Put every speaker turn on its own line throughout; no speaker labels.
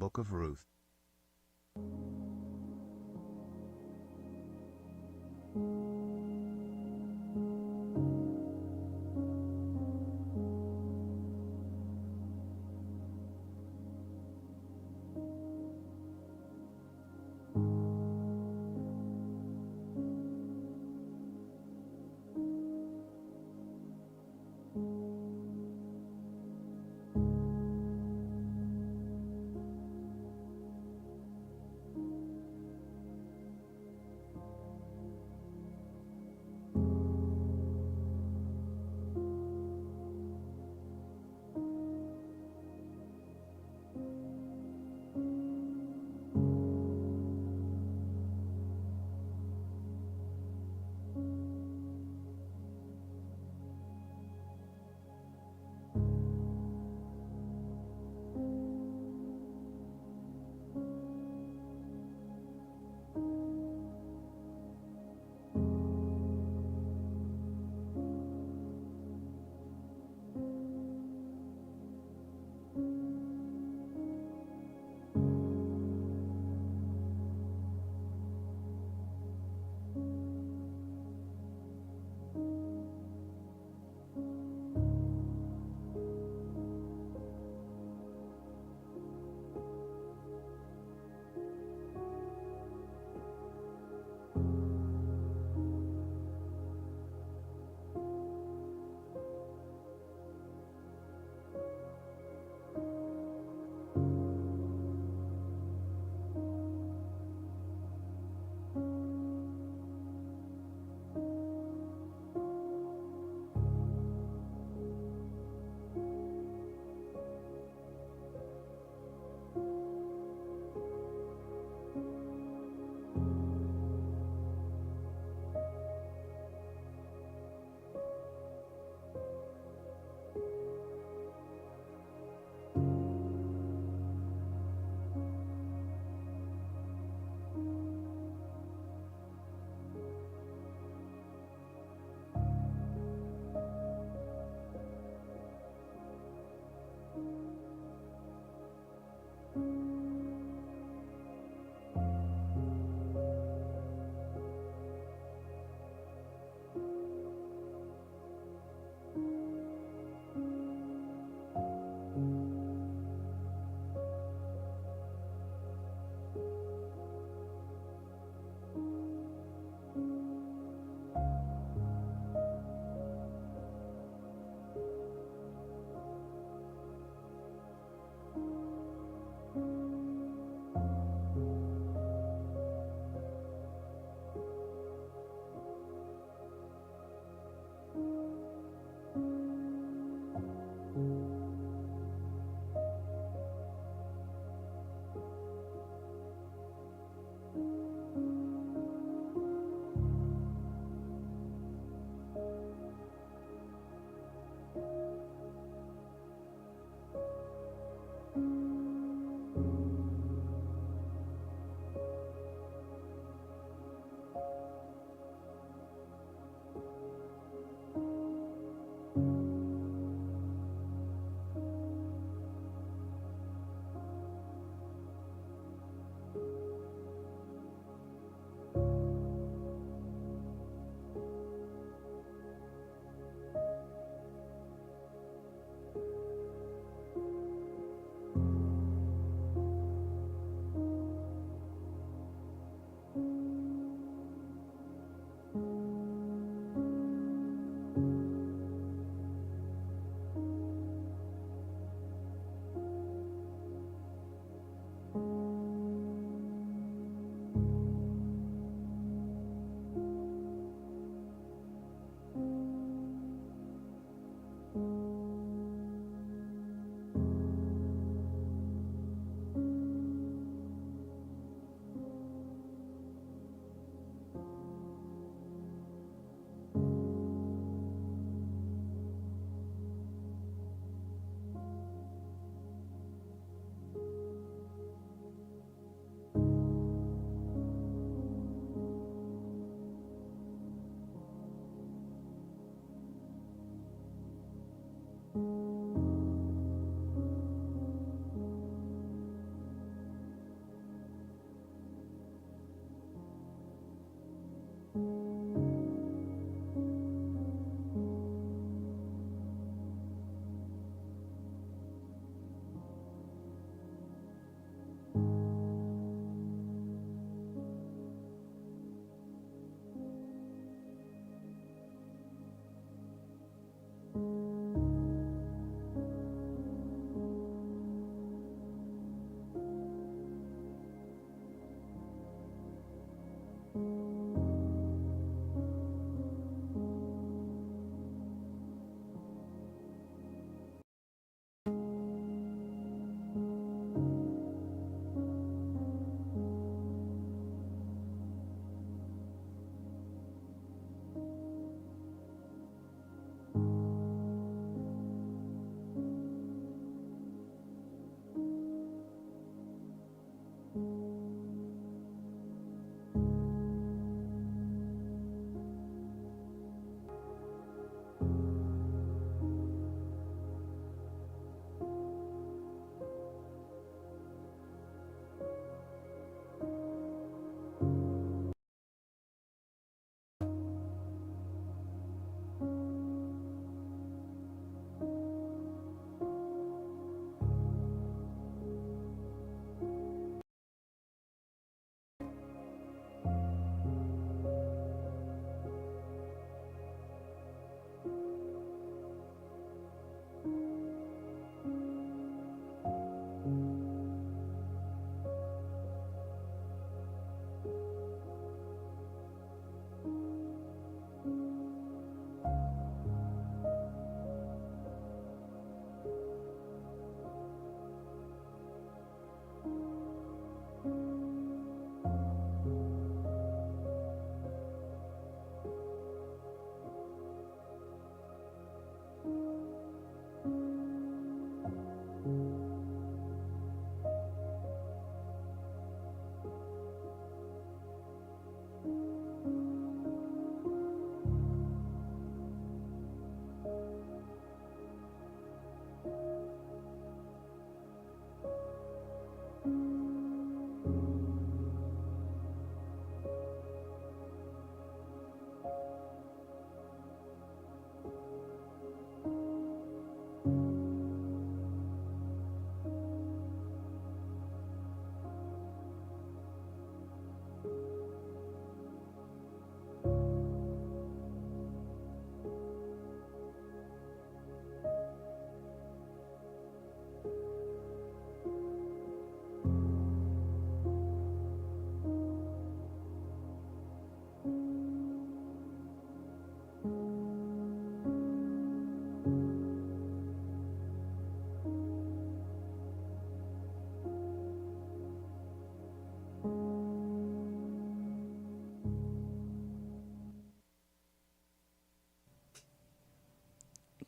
book of Ruth.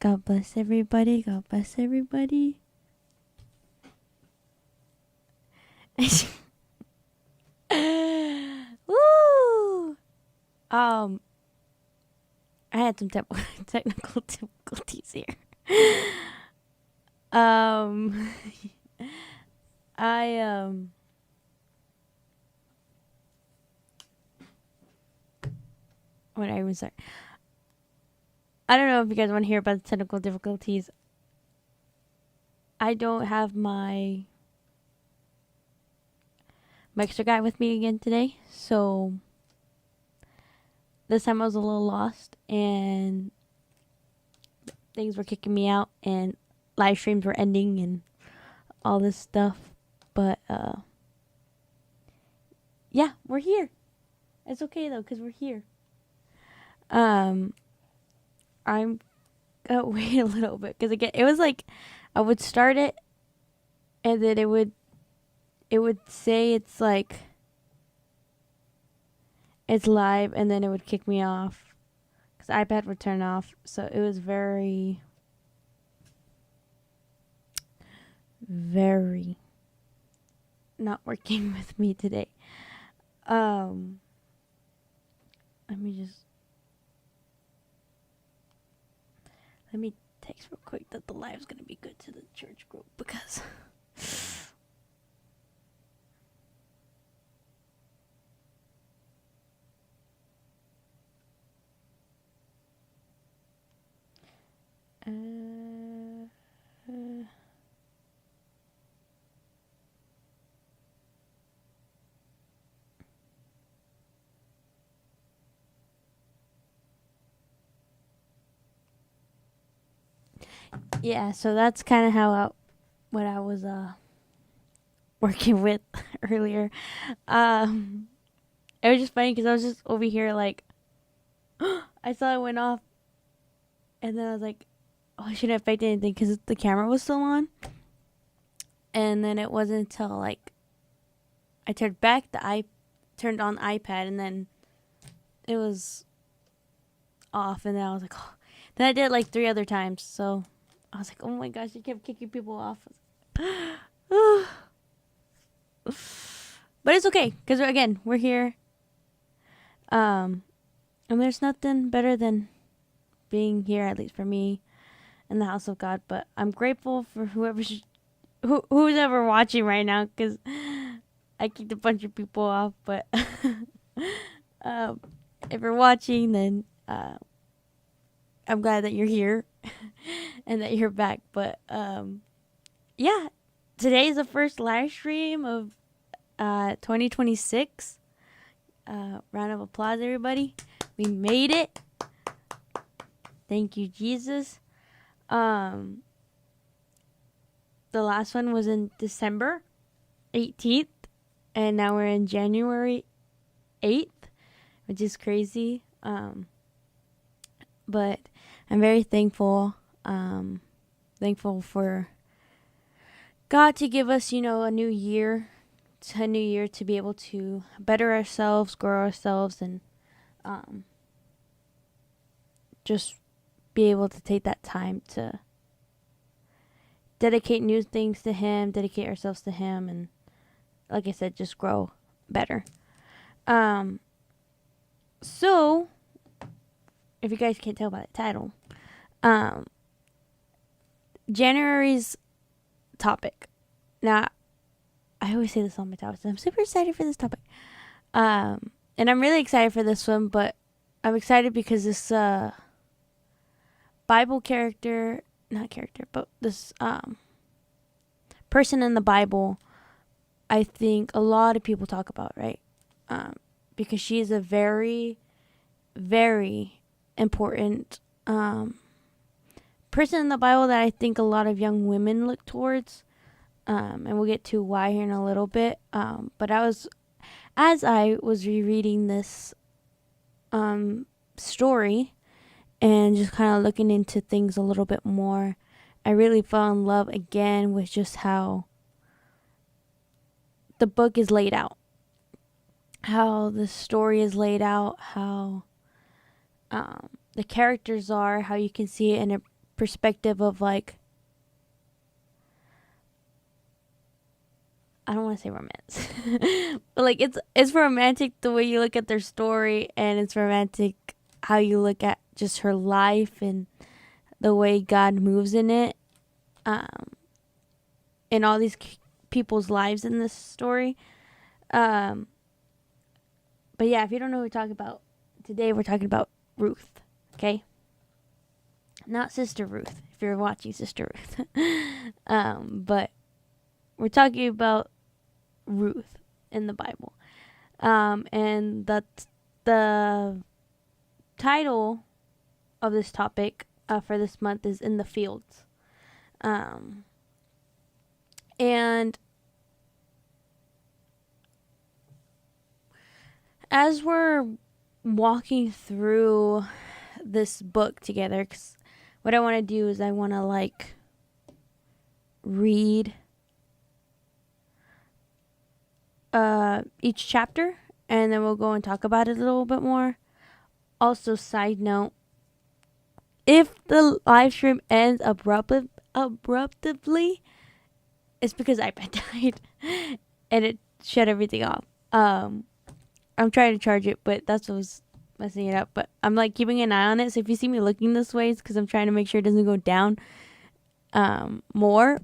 God bless everybody. God bless everybody. Woo! I had some technical difficulties here. I what I even start? I don't know if you guys want to hear about the technical difficulties. I don't have my mixer guy with me again today, so this time I was a little lost and things were kicking me out and live streams were ending and all this stuff. But yeah, we're here. It's okay though, because we're here. I'm gonna wait a little bit because again, it was like I would start it and then it would say it's like it's live, and then it would kick me off because iPad would turn off. So it was very not working with me today. Let me text real quick that the live's gonna be good to the church group because yeah, so that's kind of how what I was working with earlier. It was just funny because I was just over here like I saw it went off, and then I was like, oh, I shouldn't affect anything because the camera was still on. And then it wasn't until like I turned on the iPad, and then it was off, and then I was like, oh. Then I did it like 3 other times, so I was like, oh my gosh, it kept kicking people off. But it's okay, because again, we're here. And there's nothing better than being here, at least for me, in the house of God. But I'm grateful for who's ever watching right now, because I kicked a bunch of people off. But if you're watching, then I'm glad that you're here and that you're back. But yeah, today is the first live stream of 2026. Round of applause, everybody. We made it. Thank you, Jesus. The last one was in December 18th, and now we're in January 8th, which is crazy. But I'm very thankful. Thankful for God to give us, a new year. A new year to be able to better ourselves, grow ourselves, and just be able to take that time to dedicate new things to Him, dedicate ourselves to Him, and like I said, just grow better. So if you guys can't tell by the title, January's topic. Now, I always say this on my topics. I'm super excited for this topic. And I'm really excited for this one, but I'm excited because this Bible character, not character, but this person in the Bible, I think a lot of people talk about, right? Because she is a very, very important person in the Bible that I think a lot of young women look towards. And we'll get to why here in a little bit. But as I was rereading this story and just kind of looking into things a little bit more, I really fell in love again with just how the book is laid out, how the story is laid out, how the characters are, how you can see it in a perspective of like, I don't want to say romance, but like it's romantic the way you look at their story, and it's romantic how you look at just her life and the way God moves in it, in all these people's lives in this story. But yeah, if you don't know who we're talking about, today we're talking about Ruth, okay? Not Sister Ruth, if you're watching Sister Ruth. But we're talking about Ruth in the Bible. And that's the title of this topic for this month is In the Fields. And as we're walking through this book together, 'cause what I want to do is I want to like read each chapter, and then we'll go and talk about it a little bit more. Also, side note, if the live stream ends abruptly, it's because iPad died and it shut everything off. I'm trying to charge it, but that's what was messing it up. But I'm like keeping an eye on it, so if you see me looking this way, it's because I'm trying to make sure it doesn't go down more.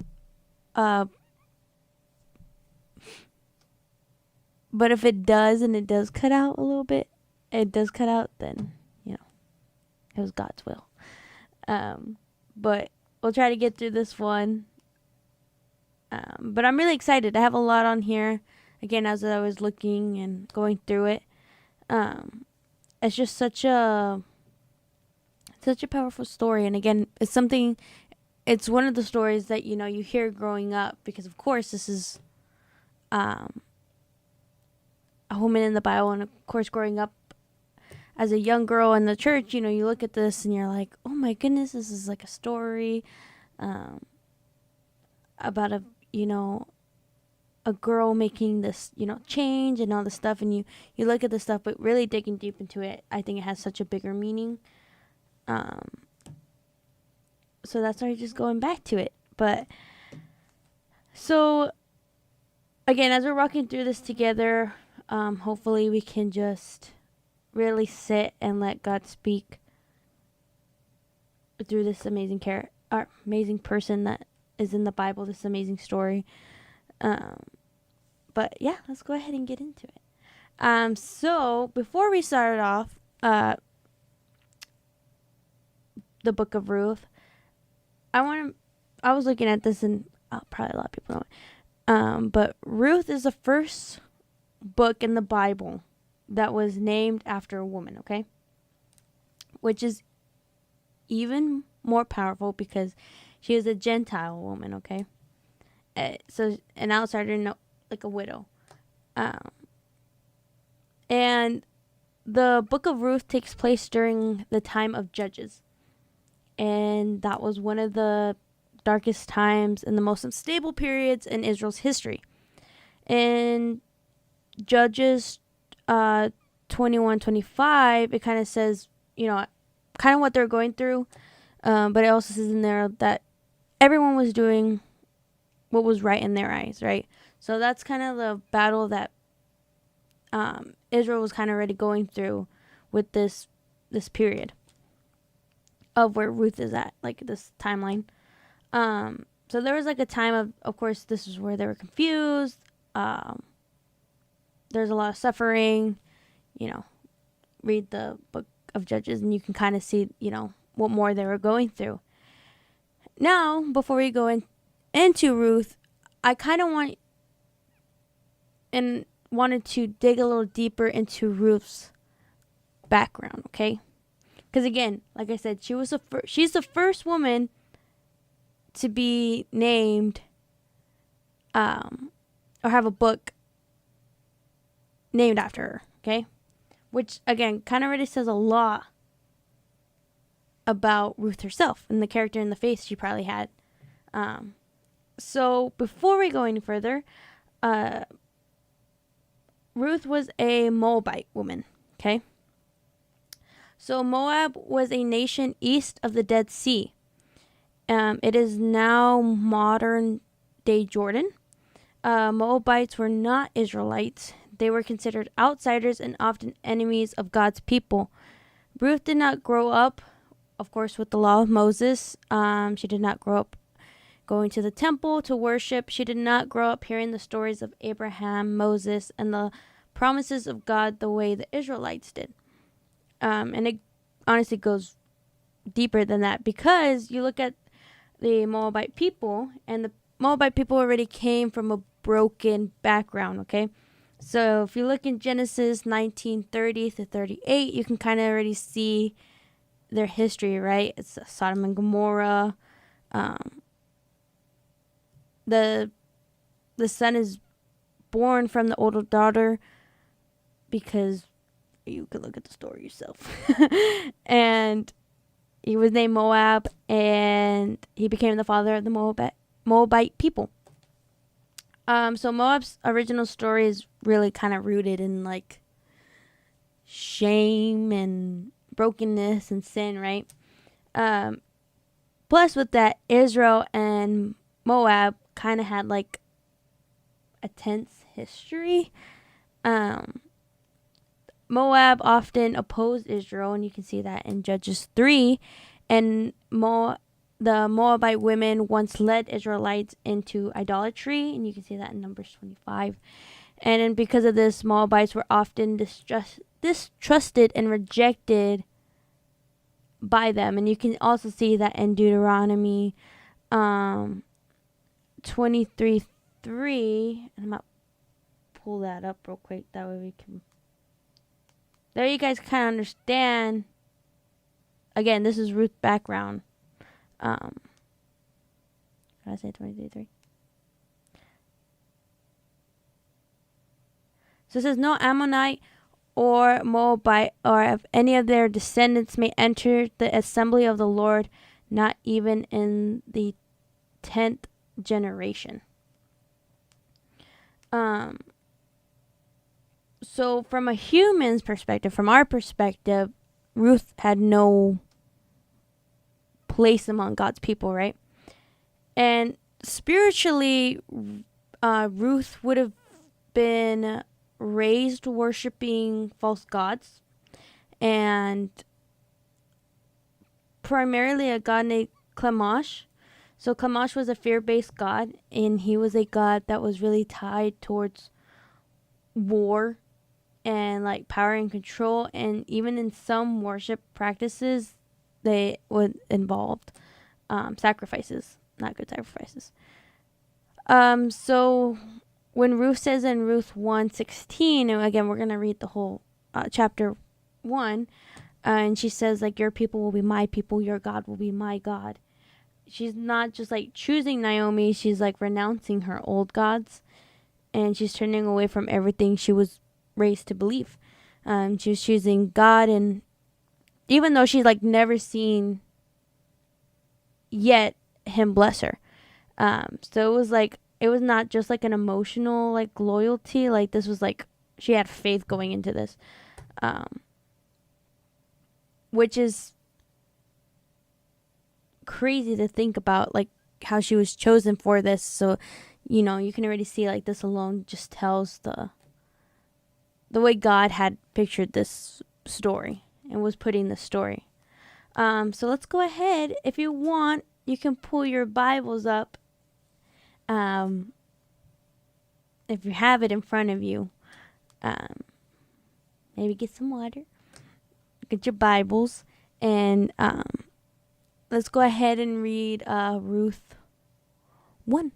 But if it does, and it does cut out a little bit, then, you know, it was God's will. But we'll try to get through this one. But I'm really excited. I have a lot on here. Again, as I was looking and going through it, it's just such a powerful story. And again, it's one of the stories that, you know, you hear growing up, because of course this is a woman in the Bible, and of course growing up as a young girl in the church, you know, you look at this and you're like, oh my goodness, this is like a story about a girl making this, you know, change and all this stuff, and you look at this stuff, but really digging deep into it, I think it has such a bigger meaning. So that's why I'm just going back to it. But so again, as we're walking through this together, hopefully we can just really sit and let God speak through this amazing amazing person that is in the Bible, this amazing story. But yeah, let's go ahead and get into it. So before we start off, the book of Ruth, I was looking at this, and probably a lot of people know it. But Ruth is the first book in the Bible that was named after a woman, okay? Which is even more powerful because she is a Gentile woman, okay? So an outsider, like a widow. And the book of Ruth takes place during the time of Judges. And that was one of the darkest times and the most unstable periods in Israel's history. In Judges 21:25, it kind of says, you know, kind of what they're going through. But it also says in there that everyone was doing what was right in their eyes, right? So that's kind of the battle that Israel was kind of already going through with this period of where Ruth is at, like this timeline. So there was like a time of course, this is where they were confused. There's a lot of suffering, you know, read the book of Judges and you can kind of see, you know, what more they were going through. Now, before we go into Ruth, I kind of wanted to dig a little deeper into Ruth's background, okay? Because again, like I said, she's the first woman to be named or have a book named after her, okay? Which again kind of already says a lot about Ruth herself and the character and the faith she probably had. So before we go any further, Ruth was a Moabite woman, okay? So Moab was a nation east of the Dead Sea. It is now modern day Jordan. Moabites were not Israelites. They were considered outsiders and often enemies of God's people. Ruth did not grow up, of course, with the law of Moses. She did not grow up going to the temple to worship. She did not grow up hearing the stories of Abraham, Moses, and the promises of God the way the Israelites did. And it honestly goes deeper than that, because you look at the Moabite people, and the Moabite people already came from a broken background, okay? So if you look in Genesis 19:30 to 38, you can kind of already see their history, right? It's Sodom and Gomorrah. The son is born from the older daughter, because you could look at the story yourself. And he was named Moab, and he became the father of the Moabite people. So Moab's original story is really kind of rooted in like shame and brokenness and sin, right? Plus with that, Israel and Moab kind of had like a tense history. Moab often opposed Israel, and you can see that in Judges 3. And the Moabite women once led Israelites into idolatry, and you can see that in Numbers 25. And then because of this, Moabites were often distrusted and rejected by them. And you can also see that in Deuteronomy 23:3. I'm going to pull that up real quick. That way we can... There you guys kind of understand. Again, this is Ruth background. Can I say 23:3? So it says, no Ammonite or Moabite or of any of their descendants may enter the assembly of the Lord, not even in the 10th generation. So from a human's perspective, from our perspective, Ruth had no place among God's people, right? And spiritually, Ruth would have been raised worshiping false gods, and primarily a god named Chemosh. So Chemosh was a fear-based god, and he was a god that was really tied towards war and like power and control, and even in some worship practices they would involve sacrifices, not good sacrifices. So when Ruth says in Ruth 1:16, and again we're going to read the whole chapter 1, and she says like, your people will be my people, your God will be my God. She's not just like choosing Naomi, she's like renouncing her old gods, and she's turning away from everything she was raised to believe. She was choosing God, and even though she's like never seen yet him bless her. So it was not just like an emotional like loyalty, like this was like she had faith going into this, which is crazy to think about, like how she was chosen for this. So you know, you can already see like this alone just tells the way God had pictured this story and was putting the story. So let's go ahead. If you want, you can pull your Bibles up. If you have it in front of you, maybe get some water, get your Bibles, and let's go ahead and read Ruth 1.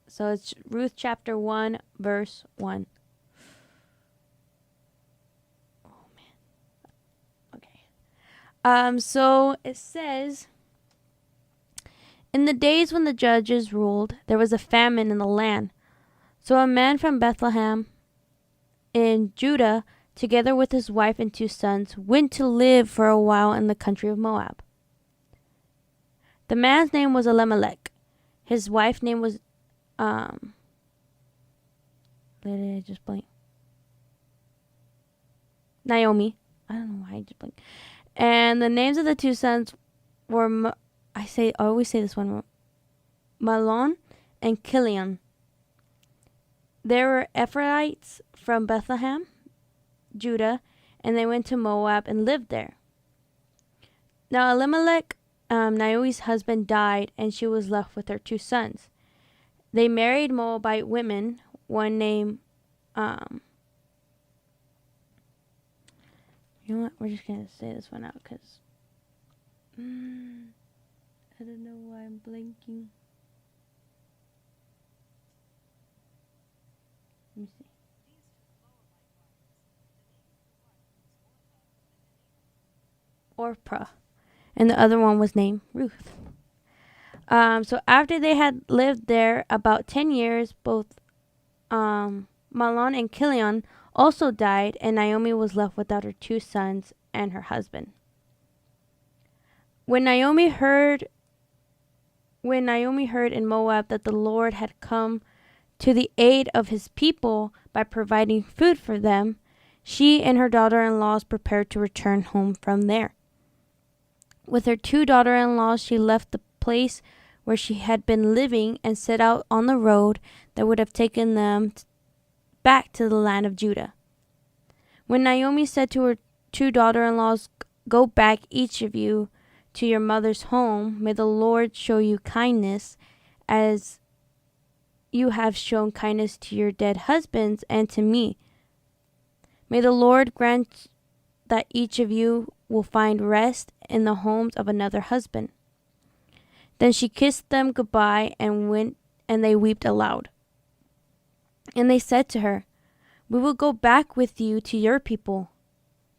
So it's Ruth chapter 1, verse 1. Oh, man. Okay. So it says, in the days when the judges ruled, there was a famine in the land. So a man from Bethlehem in Judah, together with his wife and 2 sons, went to live for a while in the country of Moab. The man's name was Elimelech. His wife's name was Naomi. I don't know why I just blanked. And the names of the 2 sons were I always say this one, Mahlon and Chilion. There were Ephrathites from Bethlehem, Judah, and they went to Moab and lived there. Now Elimelech, Naomi's husband, died, and she was left with her 2 sons. They married Moabite women, one named, you know what, we're just going to say this one out because I don't know why I'm blanking. Let me see. Orpah. And the other one was named Ruth. So after they had lived there about 10 years, both Mahlon and Chilion also died, and Naomi was left without her 2 sons and her husband. When Naomi heard in Moab that the Lord had come to the aid of his people by providing food for them, she and her daughter-in-laws prepared to return home from there. With her 2 daughter-in-laws, she left the place where she had been living and set out on the road that would have taken them back to the land of Judah. When Naomi said to her 2 daughter-in-laws, "Go back, each of you, to your mother's home. May the Lord show you kindness as you have shown kindness to your dead husbands and to me. May the Lord grant that each of you will find rest in the homes of another husband." Then she kissed them goodbye and went, and they wept aloud. And they said to her, "We will go back with you to your people."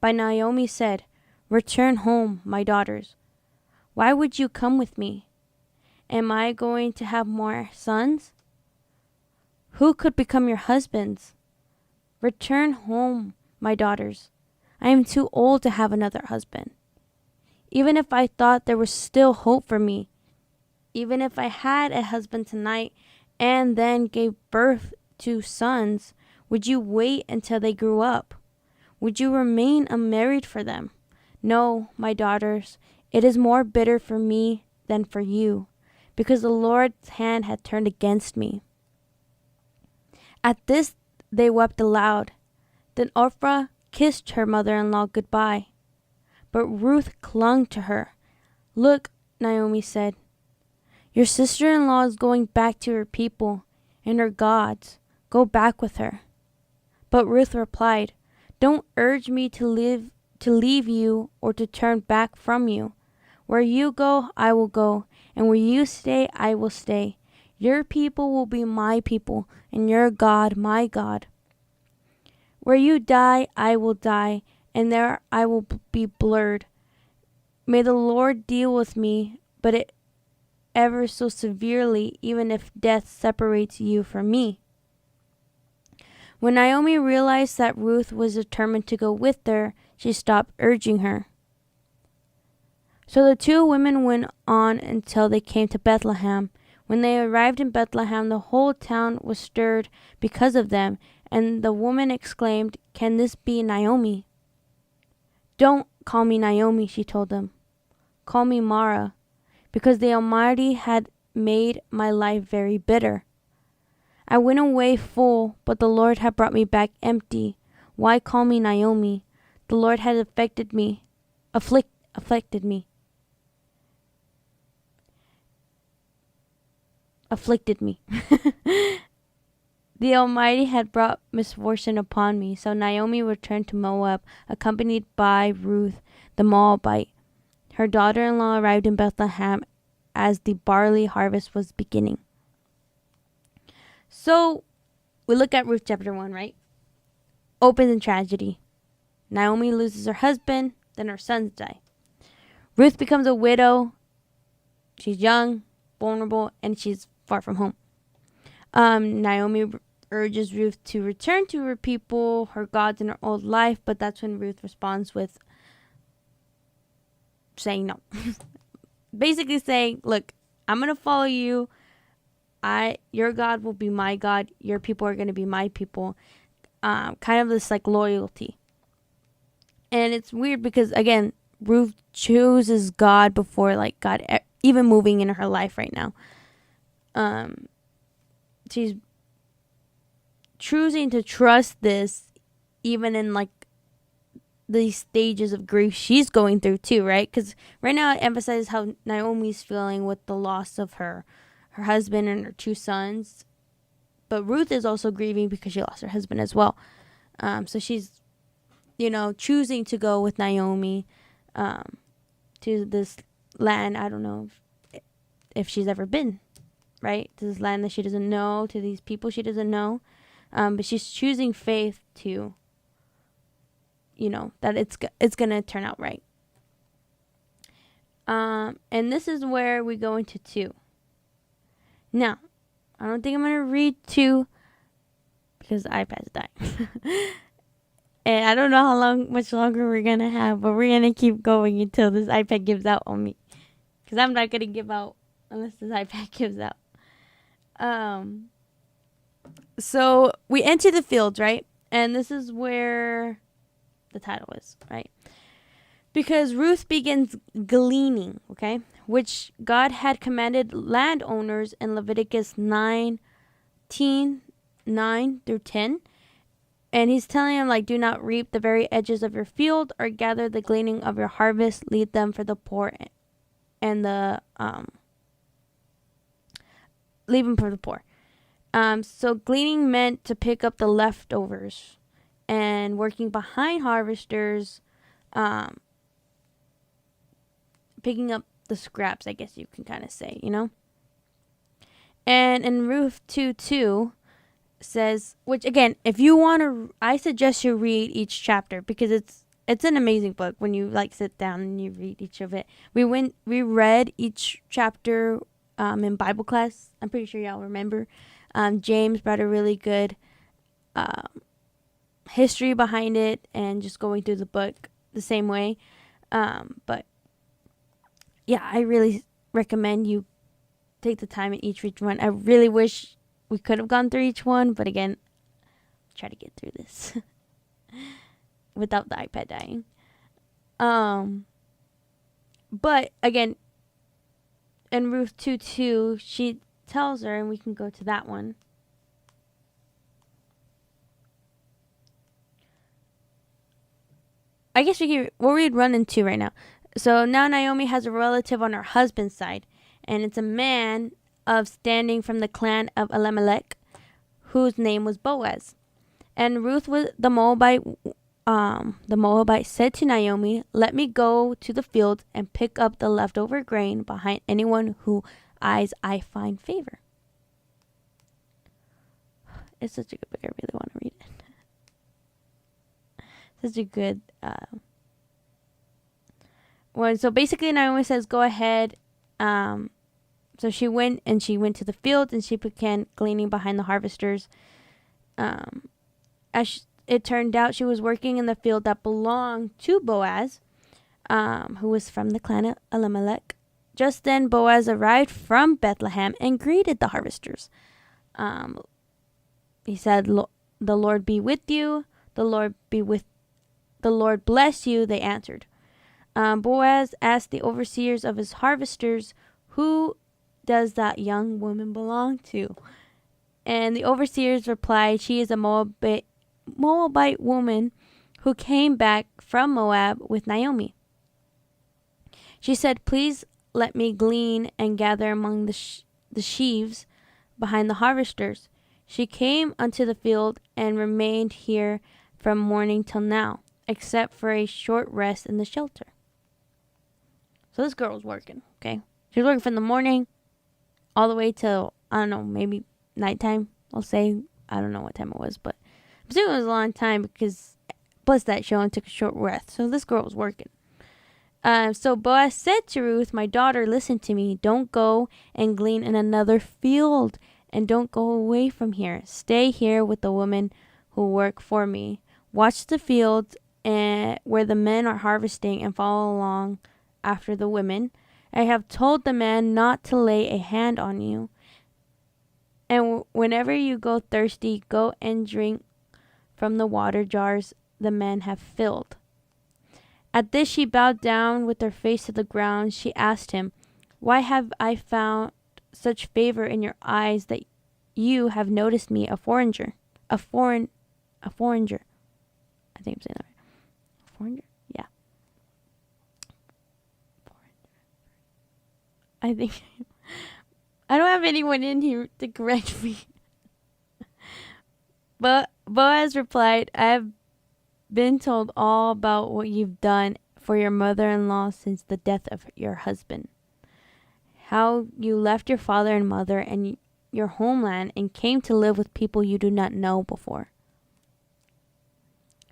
But Naomi said, "Return home, my daughters. Why would you come with me? Am I going to have more sons? Who could become your husbands? Return home, my daughters. I am too old to have another husband. Even if I thought there was still hope for me, even if I had a husband tonight and then gave birth to sons, would you wait until they grew up? Would you remain unmarried for them? No, my daughters, it is more bitter for me than for you, because the Lord's hand had turned against me." At this they wept aloud. Then Orpah kissed her mother-in-law goodbye. But Ruth clung to her. "Look," Naomi said, "your sister-in-law is going back to her people and her gods. Go back with her." But Ruth replied, "Don't urge me to leave you or to turn back from you. Where you go, I will go, and where you stay, I will stay. Your people will be my people, and your God, my God. Where you die, I will die, and there I will be blurred. May the Lord deal with me, but it ever so severely, even if death separates you from me." When Naomi realized that Ruth was determined to go with her, she stopped urging her. So the 2 women went on until they came to Bethlehem. When they arrived in Bethlehem, the whole town was stirred because of them, and the woman exclaimed, "Can this be Naomi?" "Don't call me Naomi," she told them. "Call me Mara, because the Almighty had made my life very bitter. I went away full, but the Lord had brought me back empty. Why call me Naomi? The Lord had afflicted me. Afflicted me. The Almighty had brought misfortune upon me." So Naomi returned to Moab, accompanied by Ruth the Moabite. Her daughter-in-law arrived in Bethlehem as the barley harvest was beginning. So we look at Ruth chapter 1, right? Opens in tragedy. Naomi loses her husband, then her sons die. Ruth becomes a widow. She's young, vulnerable, and she's far from home. Naomi urges Ruth to return to her people, her gods, and her old life, but that's when Ruth responds with saying no. Basically saying, "Look, I'm going to follow you. Your God will be my God. Your people are going to be my people." Kind of this like loyalty. And it's weird because, again, Ruth chooses God before like God even moving in her life right now. She's choosing to trust this even in like these stages of grief she's going through too, right? Because right now it emphasizes how Naomi's feeling with the loss of her husband and her 2 sons, but Ruth is also grieving because she lost her husband as well. So she's, choosing to go with Naomi to this land. I don't know if she's ever been, right? To this land that she doesn't know, to these people she doesn't know. But she's choosing faith to, that it's going to turn out right. And this is where we go into 2. Now, I don't think I'm going to read 2 because the iPad's dying. And I don't know how much longer we're going to have, but we're going to keep going until this iPad gives out on me. Because I'm not going to give out unless this iPad gives out. So we enter the fields, right? And this is where the title is, right? Because Ruth begins gleaning, okay? Which God had commanded landowners in Leviticus 9 through 10. And he's telling them, like, do not reap the very edges of your field or gather the gleaning of your harvest. Leave them for the poor and leave them for the poor. So gleaning meant to pick up the leftovers, and working behind harvesters, picking up the scraps, I guess you can kind of say, And in Ruth 2:2 says, which again, if you want to, I suggest you read each chapter because it's an amazing book when you like sit down and you read each of it. We read each chapter in Bible class. I'm pretty sure y'all remember. James brought a really good history behind it and just going through the book the same way. But yeah, I really recommend you take the time and read one. I really wish we could have gone through each one, but again, try to get through this without the iPad dying. But again, in Ruth 2:2, she tells her, and we can go to that one. I guess we'll read 1 and 2 right now. So now Naomi has a relative on her husband's side, and it's a man of standing from the clan of Elimelech, whose name was Boaz. And Ruth was the Moabite said to Naomi, let me go to the field and pick up the leftover grain behind anyone whose eyes I find favor. It's such a good book. I really want to read it. Such a good one. So basically Naomi says, go ahead. So she went to the field and she began gleaning behind the harvesters. It turned out she was working in the field that belonged to Boaz, who was from the clan of Elimelech. Just then Boaz arrived from Bethlehem and greeted the harvesters. He said, the Lord be with you. The Lord bless you, they answered. Boaz asked the overseers of his harvesters, who does that young woman belong to? And the overseers replied, she is a Moabite woman who came back from Moab with Naomi. She said, please let me glean and gather among the sheaves behind the harvesters. She came unto the field and remained here from morning till now, except for a short rest in the shelter. So this girl was working, okay? She was working from the morning all the way till, I don't know, maybe nighttime, I'll say. I don't know what time it was, but I'm assuming it was a long time because plus that she only took a short rest. So this girl was working. So Boaz said to Ruth, my daughter, listen to me. Don't go and glean in another field, and don't go away from here. Stay here with the women who work for me. Watch the fields where the men are harvesting and follow along after the women. I have told the man not to lay a hand on you. And whenever you go thirsty, go and drink from the water jars the men have filled. At this she bowed down with her face to the ground. She asked him, Why have I found such favor in your eyes that you have noticed me, a foreigner? A foreigner. I think I'm saying that right. A foreigner? Yeah. I think. I don't have anyone in here to correct me. But Boaz replied, I have been told all about what you've done for your mother-in-law since the death of your husband. How you left your father and mother and your homeland and came to live with people you do not know before.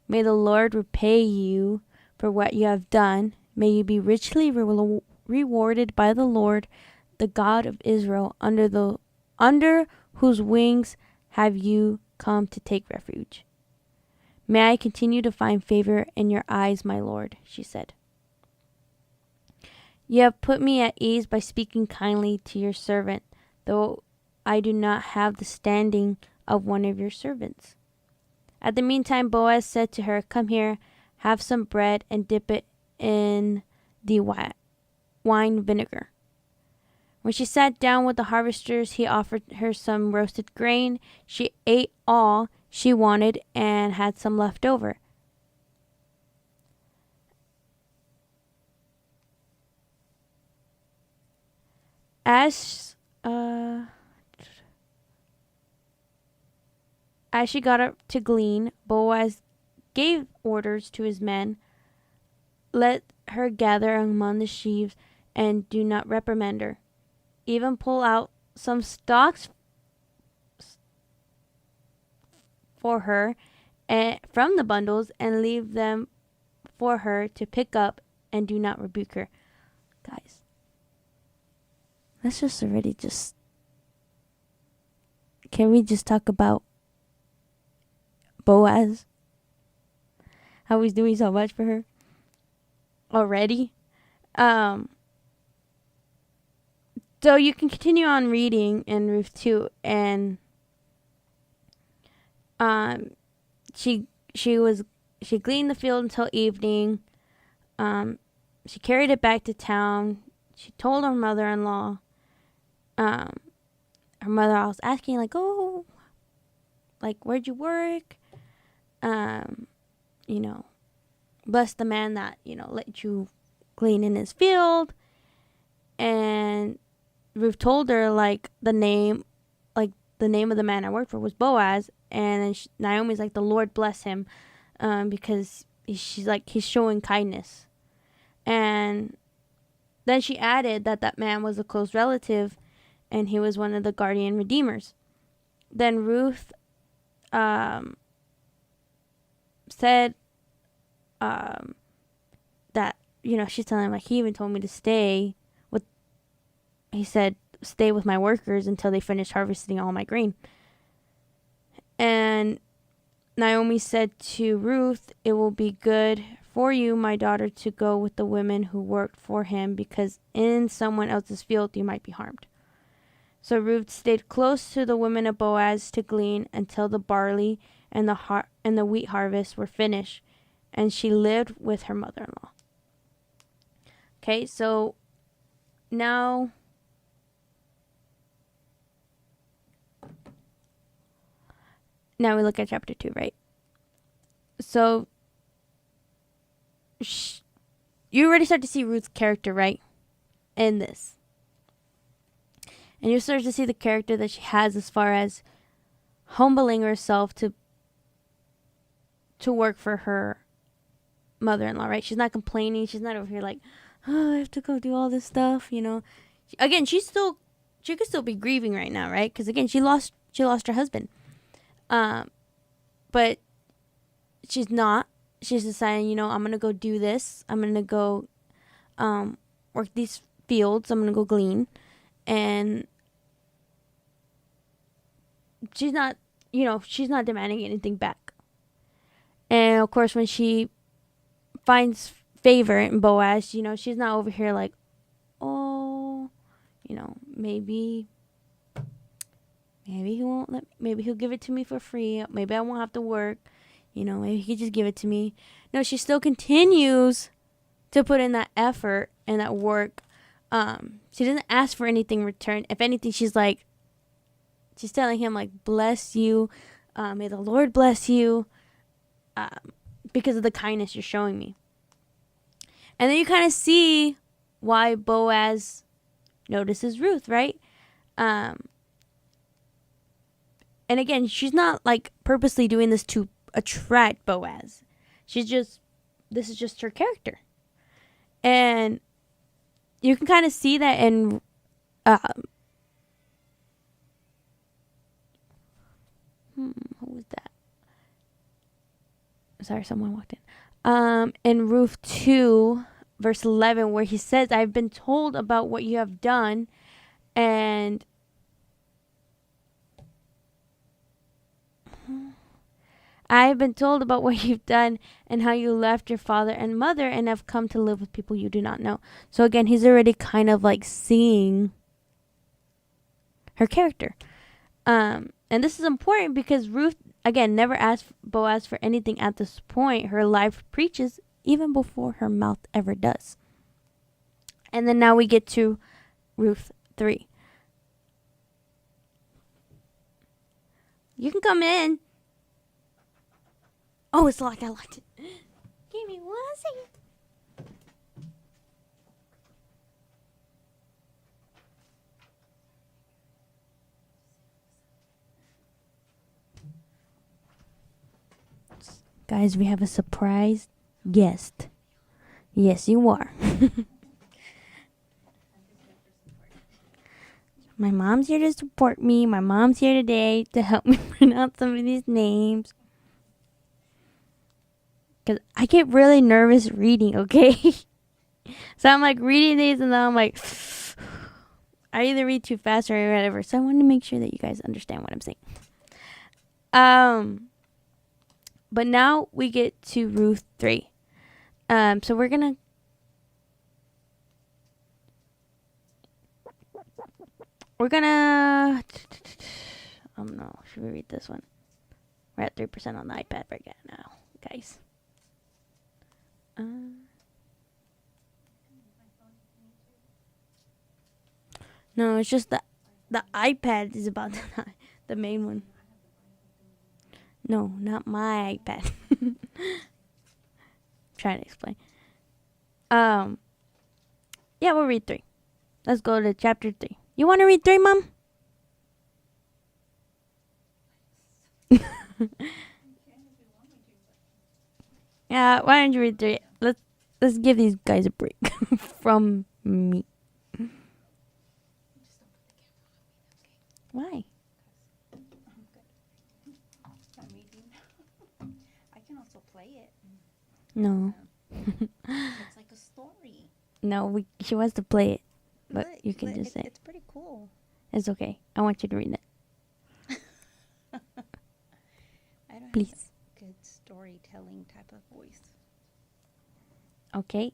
May the Lord repay you for what you have done. May you be richly rewarded by the Lord, the God of Israel, under whose wings have you come to take refuge. May I continue to find favor in your eyes, my Lord, she said. You have put me at ease by speaking kindly to your servant, though I do not have the standing of one of your servants. At the meantime, Boaz said to her, Come here, have some bread and dip it in the wine vinegar. When she sat down with the harvesters, he offered her some roasted grain. She ate all she wanted and had some left over. As she got up to glean, Boaz gave orders to his men, Let her gather among the sheaves and do not reprimand her. Even pull out some stalks for her from the bundles and leave them for her to pick up, and do not rebuke her. Guys, let's just already just... Can we just talk about Boaz? How he's doing so much for her already? So you can continue on reading in Ruth 2, and she gleaned the field until evening. She carried it back to town. She told her mother-in-law. Her mother-in-law was asking, like, oh, like, where'd you work? Bless the man that, let you glean in his field. And Ruth told her, like, the name of the man I worked for was Boaz. And then Naomi's like, the Lord bless him, because she's like, he's showing kindness. And then she added that man was a close relative, and he was one of the guardian redeemers. Then Ruth said that, she's telling him, like, he even told me to stay with my workers until they finish harvesting all my grain. And Naomi said to Ruth, it will be good for you, my daughter, to go with the women who worked for him, because in someone else's field you might be harmed. So Ruth stayed close to the women of Boaz to glean until the barley and the wheat harvest were finished, and she lived with her mother-in-law. Okay, so now we look at chapter 2, right? So you already start to see Ruth's character, right? In this. And you start to see the character that she has as far as humbling herself to work for her mother-in-law, right? She's not complaining. She's not over here like, oh, I have to go do all this stuff, Again, she could still be grieving right now, right? Because again, she lost her husband. But she's not. She's deciding, I'm going to go do this. I'm going to go work these fields. I'm going to go glean. And she's not demanding anything back. And of course, when she finds favor in Boaz, she's not over here like, oh, maybe he won't maybe he'll give it to me for free. Maybe I won't have to work. Maybe he could just give it to me. No, she still continues to put in that effort and that work She doesn't ask for anything in return. If anything, she's telling him, like, bless you. May the Lord bless you. Because of the kindness you're showing me. And then you kind of see why Boaz notices Ruth, right? And again, she's not like purposely doing this to attract Boaz. This is just her character. And you can kind of see that in who was that? Sorry, someone walked in. In Ruth 2, verse 11, where he says, I've been told about what you have done, and I have been told about what you've done and how you left your father and mother and have come to live with people you do not know. So again, he's already kind of like seeing her character. And this is important because Ruth, again, never asked Boaz for anything at this point. Her life preaches even before her mouth ever does. And then now we get to Ruth 3. You can come in. Oh, it's locked. I locked it. Give me 1 second. Guys, we have a surprise guest. Yes, you are. My mom's here to support me. My mom's here today to help me pronounce some of these names. Because I get really nervous reading, okay? So I'm like reading these and then I'm like, I either read too fast or whatever. So I wanted to make sure that you guys understand what I'm saying. But now we get to Ruth 3. So we're going to. No, should we read this one? We're at 3% on the iPad right now, guys. No, it's just the iPad is about the main one. No, not my iPad. Trying to explain. Yeah, we'll read 3. Let's go to chapter 3. You want to read 3, Mom? Yeah, why don't you read 3? Let's give these guys a break from me. Why?
I can also play it.
No.
It's like a story.
No, she wants to play it, but you can just say
it's pretty cool.
It's okay. I want you to read it.
I don't
Please.
have a good storytelling type of voice.
Okay.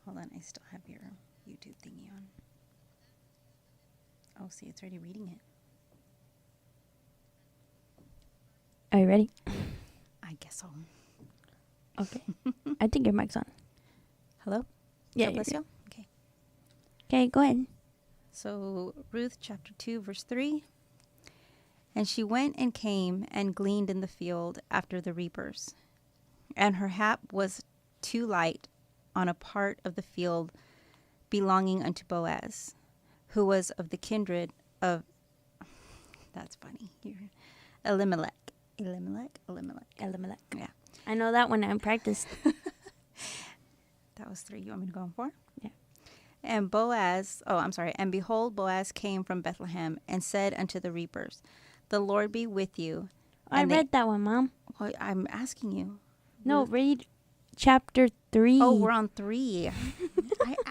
Hold on, I still have your YouTube thingy on. Oh, see, it's already reading it.
Are you ready?
I guess so.
Okay. I think your mic's on.
Hello?
Yeah.
God bless you. Okay.
Okay, go ahead.
So, Ruth chapter 2, verse 3. And she went and came and gleaned in the field after the reapers. And her hap was too light on a part of the field belonging unto Boaz, who was of the kindred of, that's funny, Elimelech. Yeah.
I know that one. I'm practiced.
That was 3. You want me to go on 4?
Yeah.
And behold, Boaz came from Bethlehem and said unto the reapers, the Lord be with you.
I read that one, Mom.
Well, I'm asking you.
No, read chapter 3.
Oh, we're on 3.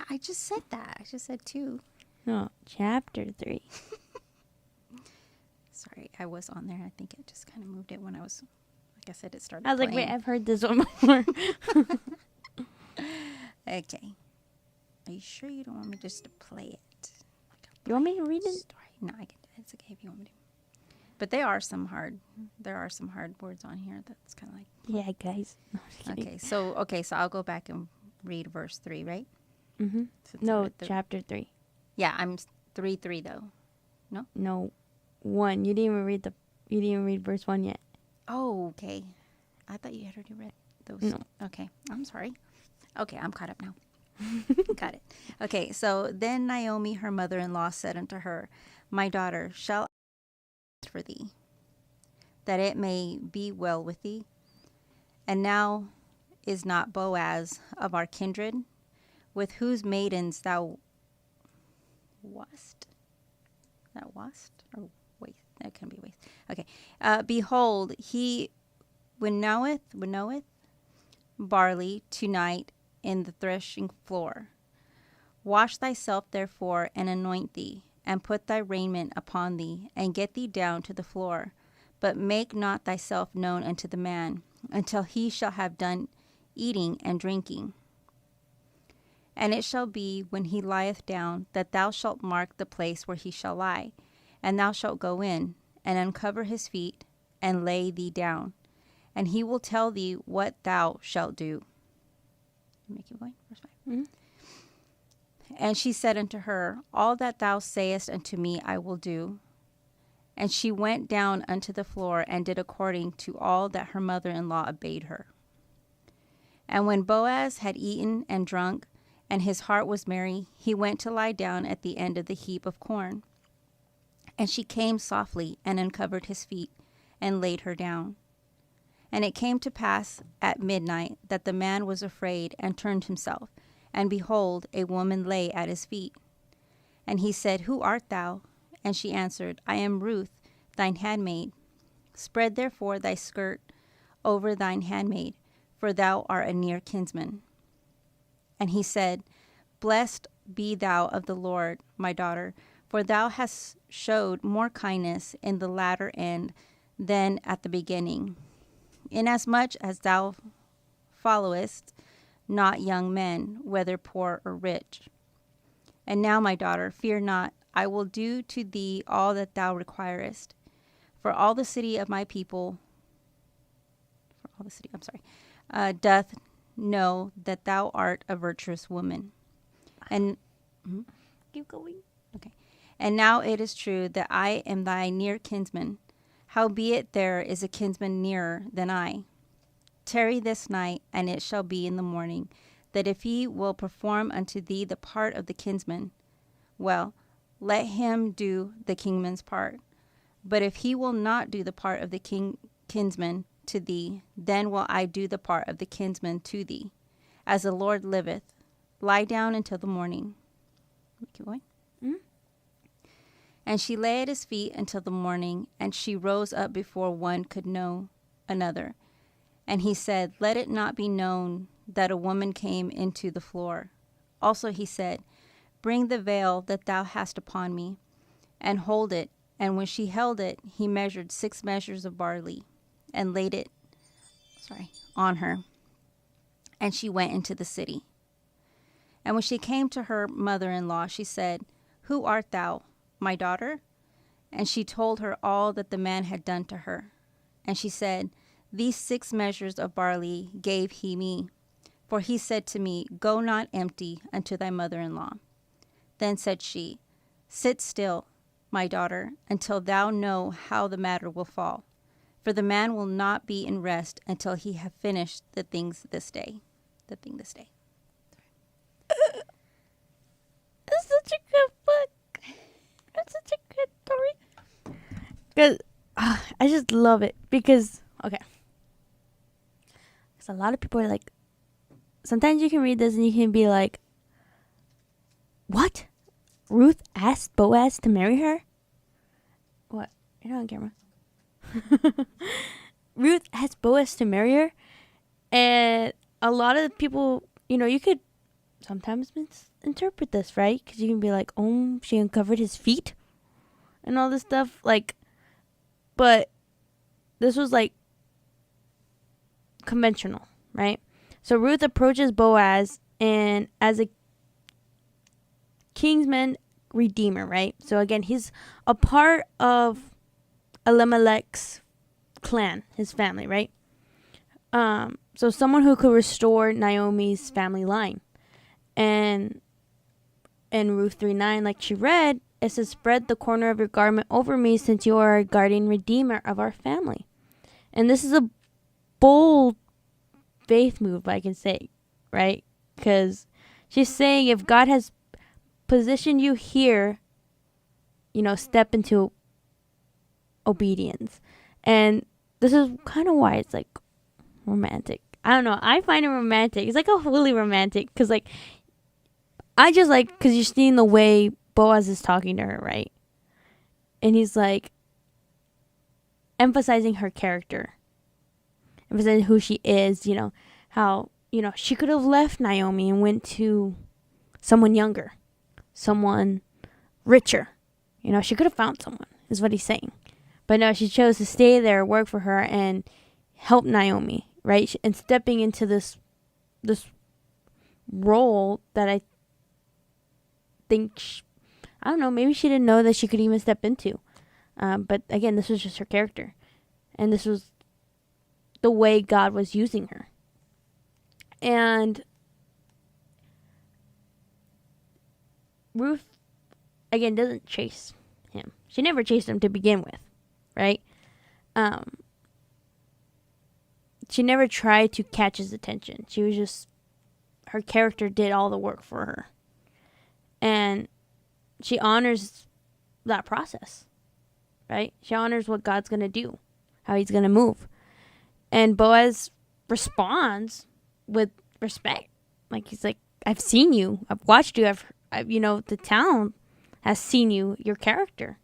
I just said that. I just said 2.
No, chapter 3.
Sorry, I was on there. I think it just kind of moved it when I was, like I said, it started
I was
playing.
like, wait, I've heard this one before.
Okay. Are you sure you don't want me just to play it?
You want me to read it?
Story? No, I can. It's okay if you want me to. But there are some hard words on here. That's kind of like.
Yeah, guys. No, I'm just kidding.
Okay, so I'll go back and read verse 3, right?
Mm-hmm.
Since
No,
we're
chapter 3.
Yeah, I'm 3:3 though.
No, 1. You didn't even read verse 1 yet.
Oh, okay. I thought you had already read those.
No.
Okay, I'm sorry. Okay, I'm caught up now. Got it. Okay, so then Naomi, her mother-in-law, said unto her, My daughter, shall I ask for thee, that it may be well with thee? And now is not Boaz of our kindred, with whose maidens thou wast? That wast? Or waste? That can be waste. Okay. Behold, he winnoweth barley tonight in the threshing floor. Wash thyself therefore, and anoint thee, and put thy raiment upon thee, and get thee down to the floor. But make not thyself known unto the man, until he shall have done eating and drinking. And it shall be, when he lieth down, that thou shalt mark the place where he shall lie, and thou shalt go in, and uncover his feet, and lay thee down, and he will tell thee what thou shalt do. Make it going, verse 5.
Mm-hmm.
And she said unto her, All that thou sayest unto me I will do. And she went down unto the floor, and did according to all that her mother-in-law bade her. And when Boaz had eaten and drunk, and his heart was merry, he went to lie down at the end of the heap of corn. And she came softly, and uncovered his feet, and laid her down. And it came to pass at midnight that the man was afraid, and turned himself, and behold, a woman lay at his feet. And he said, Who art thou? And she answered, I am Ruth, thine handmaid. Spread therefore thy skirt over thine handmaid, for thou art a near kinsman. And he said, Blessed be thou of the Lord, my daughter, for thou hast showed more kindness in the latter end than at the beginning, inasmuch as thou followest not young men, whether poor or rich. And now, my daughter, fear not, I will do to thee all that thou requirest. For all the city of my people, doth know that thou art a virtuous woman. And
Keep going.
okay. And now it is true that I am thy near kinsman. Howbeit there is a kinsman nearer than I. Tarry this night, and it shall be in the morning, that if he will perform unto thee the part of the kinsman, well, let him do the kinsman's part. But if he will not do the part of the kinsman to thee, then will I do the part of the kinsman to thee. As the Lord liveth, lie down until the morning. Keep going.
Mm-hmm.
And she lay at his feet until the morning, and she rose up before one could know another. And he said, Let it not be known that a woman came into the floor. Also he said, Bring the veil that thou hast upon me, and hold it. And when she held it, he measured 6 measures of barley, and laid it on her. And she went into the city. And when she came to her mother-in-law, she said, Who art thou, my daughter? And she told her all that the man had done to her. And she said, These 6 measures of barley gave he me. For he said to me, Go not empty unto thy mother-in-law. Then said she, Sit still, my daughter, until thou know how the matter will fall. For the man will not be in rest until he have finished the thing this day. That's
such a good book. That's such a good story. Because I just love it. Because a lot of people are like, sometimes you can read this and you can be like, what? Ruth asked Boaz to marry her? What? You're not on camera. Ruth asked Boaz to marry her. And a lot of the people, you could sometimes misinterpret this, right? Because you can be like, oh, she uncovered his feet and all this stuff. But this was conventional, right? So Ruth approaches Boaz and as a kinsman redeemer, right? So again, he's a part of Elimelech's clan, his family, right? So someone who could restore Naomi's family line. And in Ruth 3:9, like she read, it says, spread the corner of your garment over me, since you are a guardian redeemer of our family. And this is a bold faith move, I can say, right? Because she's saying, if God has positioned you here, step into obedience. And this is kind of why it's like romantic. I don't know. I find it romantic. It's like a fully romantic, because like I just like, because you're seeing the way Boaz is talking to her, right? And he's like emphasizing her character, emphasizing who she is. How she could have left Naomi and went to someone younger, someone richer. She could have found someone, is what he's saying. But no, she chose to stay there, work for her, and help Naomi, right? And stepping into this role that I think, I don't know, maybe she didn't know that she could even step into. But again, this was just her character. And this was the way God was using her. And Ruth, again, doesn't chase him. She never chased him to begin with, right? She never tried to catch his attention. She was just, her character did all the work for her. And she honors that process, right? She honors what God's going to do, how he's going to move. And Boaz responds with respect. Like, he's like, I've seen you. I've watched you. I've the town has seen you, your character.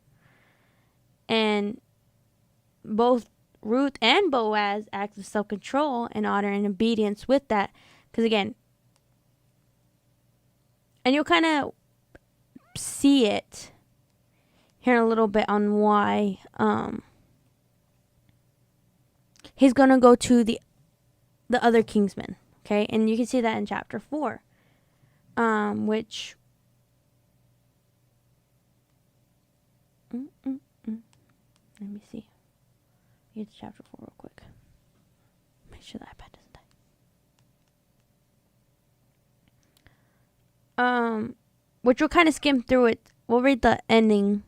And both Ruth and Boaz act with self-control and honor and obedience with that. Because again, and you'll kind of see it here in a little bit on why he's going to go to the other kingsmen. Okay, and you can see that in chapter 4, which let me see. Get to chapter 4 real quick. Make sure the iPad doesn't die. Which we'll kind of skim through it. We'll read the ending.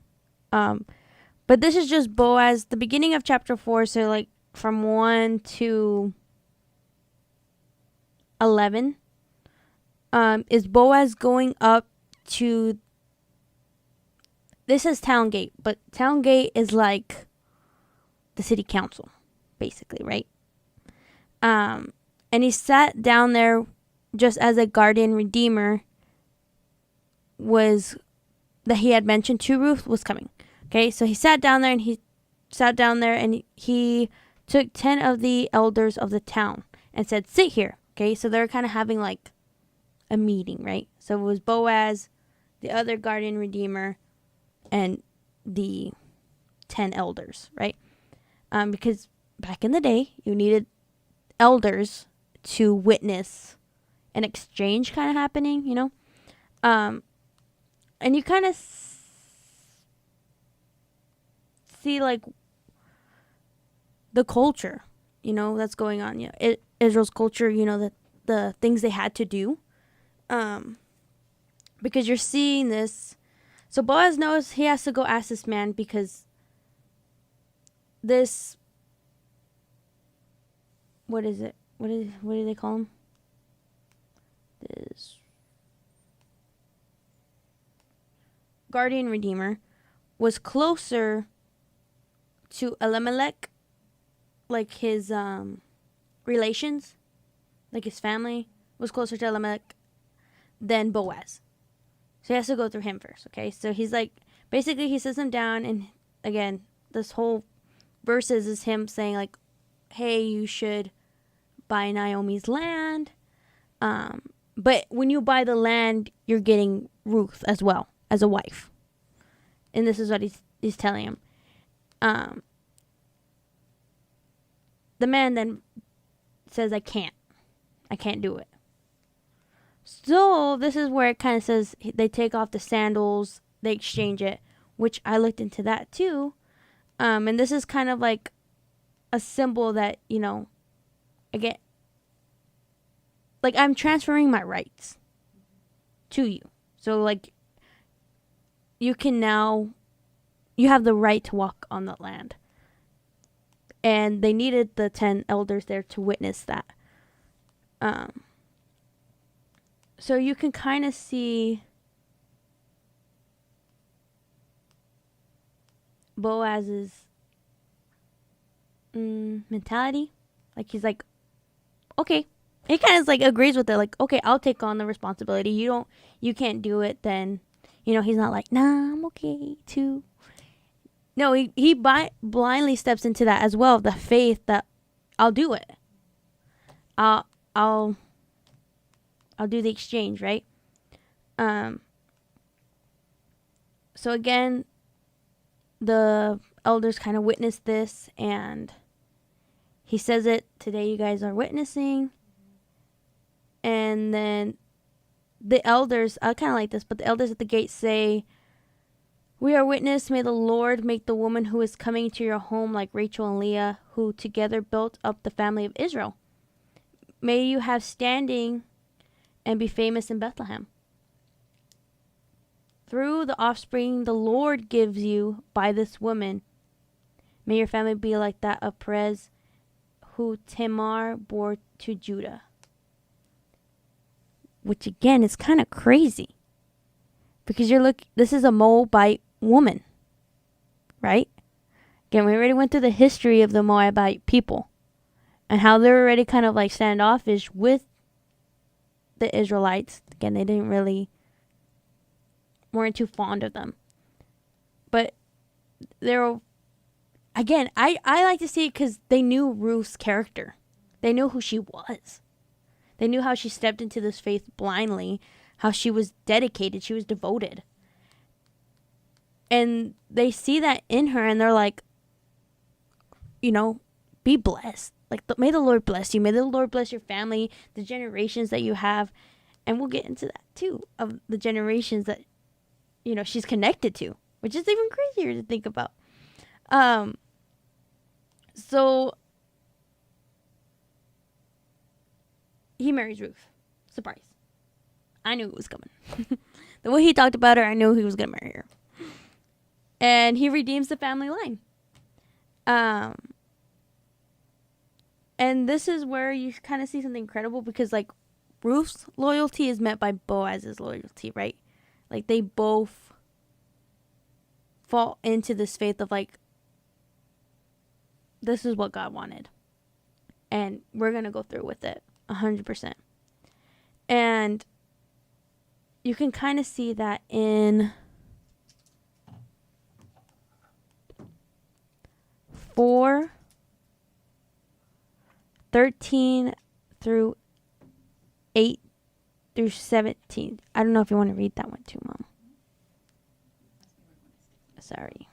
But this is just Boaz, the beginning of chapter 4, so like from 1 to 11, is Boaz going up to, this is Town Gate, but Town Gate is like the city council, basically, right? And he sat down there just as a guardian redeemer was, that he had mentioned to Ruth, was coming. Okay, so he sat down there and he took 10 of the elders of the town and said, sit here. Okay, so they're kind of having like a meeting, right? So it was Boaz, the other guardian redeemer, and the 10 elders, right? Because back in the day, you needed elders to witness an exchange kind of happening, and you kind of see like the culture, that's going on. Israel's culture, the things they had to do, because you're seeing this. So Boaz knows he has to go ask this man, because this, what is it? What do they call him? This guardian redeemer was closer to Elimelech, like his relations, like his family was closer to Elimelech than Boaz. So he has to go through him first, okay? So he's like, basically he sits him down, and again, this whole verses is him saying like, hey, you should buy Naomi's land. But when you buy the land, you're getting Ruth as well as a wife. And this is what he's telling him. The man then says, I can't do it. So this is where it kind of says they take off the sandals, they exchange it, which I looked into that too. And this is kind of like a symbol that, again, like I'm transferring my rights to you. So like you have the right to walk on the land. And they needed the 10 elders there to witness that. So you can kind of see Boaz's mentality. Like, he's like, okay. He kind of like agrees with it. Like, okay, I'll take on the responsibility. You can't do it. Then, he's not like, nah, I'm okay too. No, he blindly steps into that as well. The faith that I'll do it. I'll do the exchange, right? So again, the elders kind of witnessed this, and he says it today. You guys are witnessing, and then the elders. I kind of like this, but the elders at the gate say, "We are witness. May the Lord make the woman who is coming to your home like Rachel and Leah, who together built up the family of Israel. May you have standing and be famous in Bethlehem. Through the offspring the Lord gives you by this woman, may your family be like that of Perez, who Tamar bore to Judah." Which again is kind of crazy. Because this is a Moabite woman, right? Again, we already went through the history of the Moabite people and how they're already kind of like standoffish with the Israelites. Again, they weren't too fond of them. But again, I like to see it because they knew Ruth's character. They knew who she was. They knew how she stepped into this faith blindly, how she was dedicated, she was devoted. And they see that in her, and they're like, be blessed. Like, may the Lord bless you. May the Lord bless your family, the generations that you have. And we'll get into that too, of the generations that, she's connected to, which is even crazier to think about. So he marries Ruth. Surprise. I knew it was coming. The way he talked about her, I knew he was going to marry her. And he redeems the family line. And this is where you kind of see something incredible, because like Ruth's loyalty is met by Boaz's loyalty, right? Like they both fall into this faith of like, this is what God wanted. And we're going to go through with it 100%. And you can kind of see that in 4:13 through 8 through 17. I don't know if you want to read that one too, Mom. Sorry.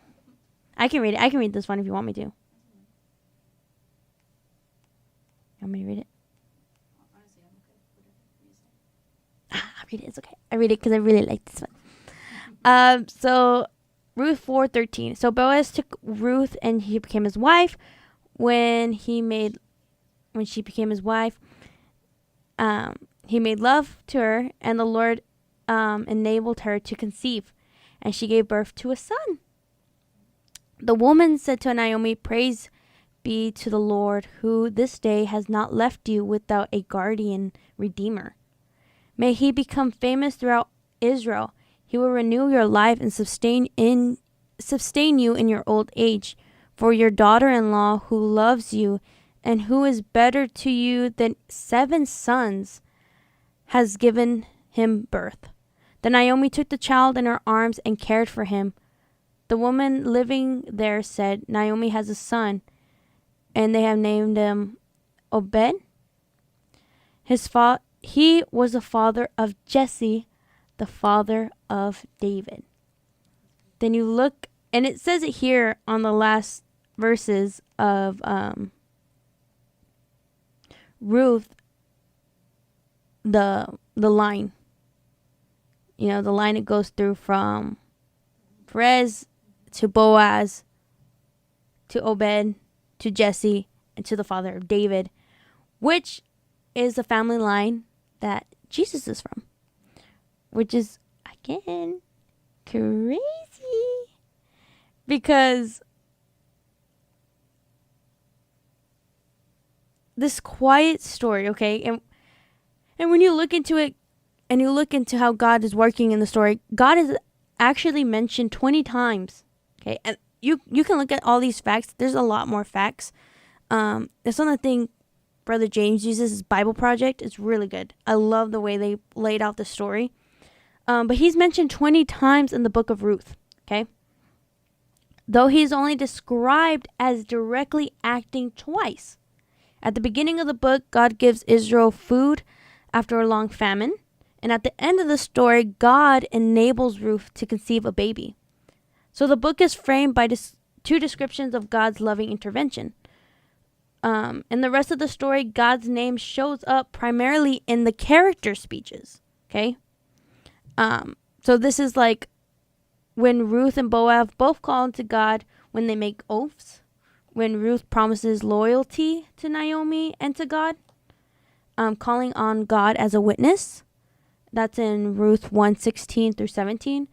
I can read it. I can read this one if you want me to. You want me to read it? I'll read it. It's okay. I read it because I really like this one. So Ruth 4:13. So Boaz took Ruth and he became his wife. When she became his wife, he made love to her, and the Lord enabled her to conceive, and she gave birth to a son. The woman said to Naomi, "Praise be to the Lord, who this day has not left you without a guardian redeemer. May he become famous throughout Israel. He will renew your life and sustain you in your old age. For your daughter-in-law, who loves you and who is better to you than 7 sons, has given him birth." Then Naomi took the child in her arms and cared for him. The woman living there said, "Naomi has a son," and they have named him Obed. He was the father of Jesse, the father of David. Then you look, and it says it here on the last verses of Ruth, the line. The line it goes through from Perez to Boaz to Obed to Jesse and to the father of David, which is the family line that Jesus is from, which is, again, crazy. Because this quiet story, okay? And when you look into it and you look into how God is working in the story, God is actually mentioned 20 times. Okay? And you can look at all these facts. There's a lot more facts. There's another thing Brother James uses, his Bible Project. It's really good. I love the way they laid out the story. But he's mentioned 20 times in the book of Ruth. Okay? Though he's only described as directly acting twice. At the beginning of the book, God gives Israel food after a long famine. And at the end of the story, God enables Ruth to conceive a baby. So the book is framed by two descriptions of God's loving intervention. In the rest of the story, God's name shows up primarily in the character speeches. Okay? So this is like when Ruth and Boaz both call to God when they make oaths. When Ruth promises loyalty to Naomi and to God, calling on God as a witness. That's in Ruth 1:16 through 17.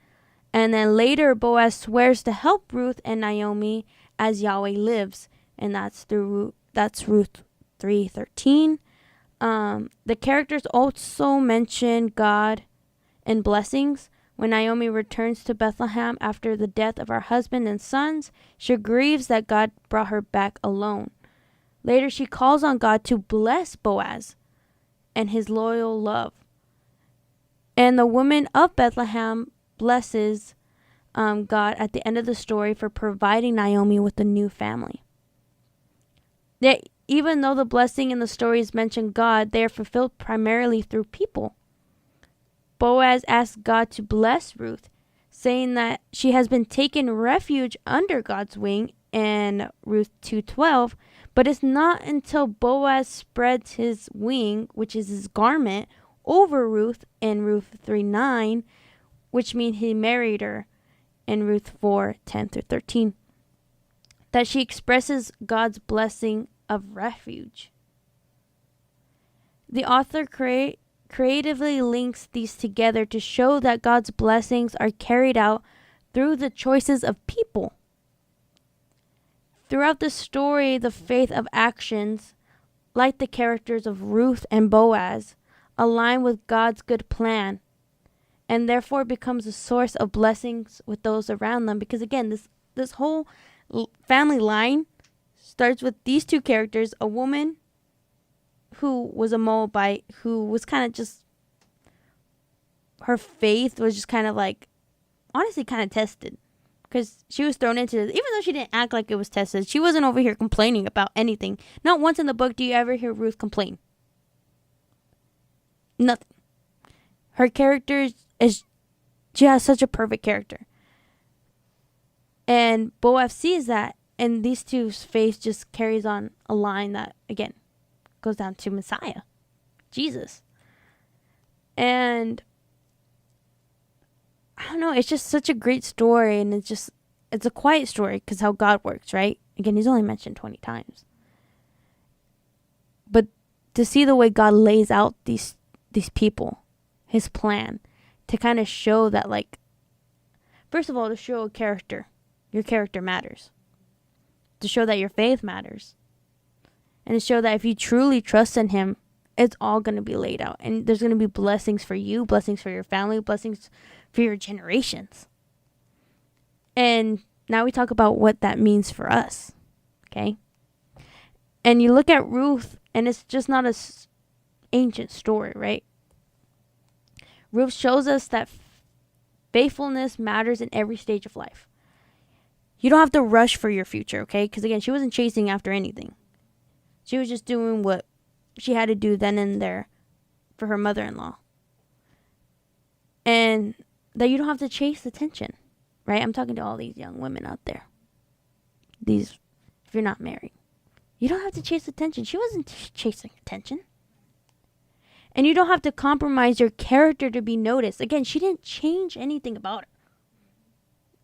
And then later, Boaz swears to help Ruth and Naomi as Yahweh lives. And that's Ruth 3:13. The characters also mention God and blessings. When Naomi returns to Bethlehem after the death of her husband and sons, she grieves that God brought her back alone. Later, she calls on God to bless Boaz and his loyal love. And the woman of Bethlehem blesses God at the end of the story for providing Naomi with a new family. Even though the blessing in the stories mention God, they are fulfilled primarily through people. Boaz asks God to bless Ruth, saying that she has been taken refuge under God's wing in Ruth 2:12, but it's not until Boaz spreads his wing, which is his garment, over Ruth in Ruth 3:9, which means he married her in Ruth 4:10 through 13, that she expresses God's blessing of refuge. The author creatively links these together to show that God's blessings are carried out through the choices of people. Throughout the story, the faith of actions, like the characters of Ruth and Boaz, align with God's good plan, and therefore becomes a source of blessings with those around them. Because again, this whole family line starts with these two characters, a woman who was a Moabite, who was kind of just, her faith was just kind of like, honestly kind of tested. Because she was thrown into this, even though she didn't act like it was tested. She wasn't over here complaining about anything. Not once in the book do you ever hear Ruth complain. Nothing. Her character she has such a perfect character. And Boaz sees that, and these two's faith just carries on a line that, again, goes down to Messiah, Jesus. And I don't know, it's just such a great story, and it's a quiet story because how God works, right? Again, he's only mentioned 20 times. But to see the way God lays out these people, his plan, to kind of show that, like, first of all, to show a character, your character matters. To show that your faith matters. And to show that if you truly trust in him, it's all going to be laid out. And there's going to be blessings for you, blessings for your family, blessings for your generations. And now we talk about what that means for us. Okay? And you look at Ruth, and it's just not a ancient story, right? Ruth shows us that faithfulness matters in every stage of life. You don't have to rush for your future, okay? Because again, she wasn't chasing after anything. She was just doing what she had to do then and there for her mother-in-law. And that you don't have to chase attention, right? I'm talking to all these young women out there. If you're not married. You don't have to chase attention. She wasn't chasing attention. And you don't have to compromise your character to be noticed. Again, she didn't change anything about her.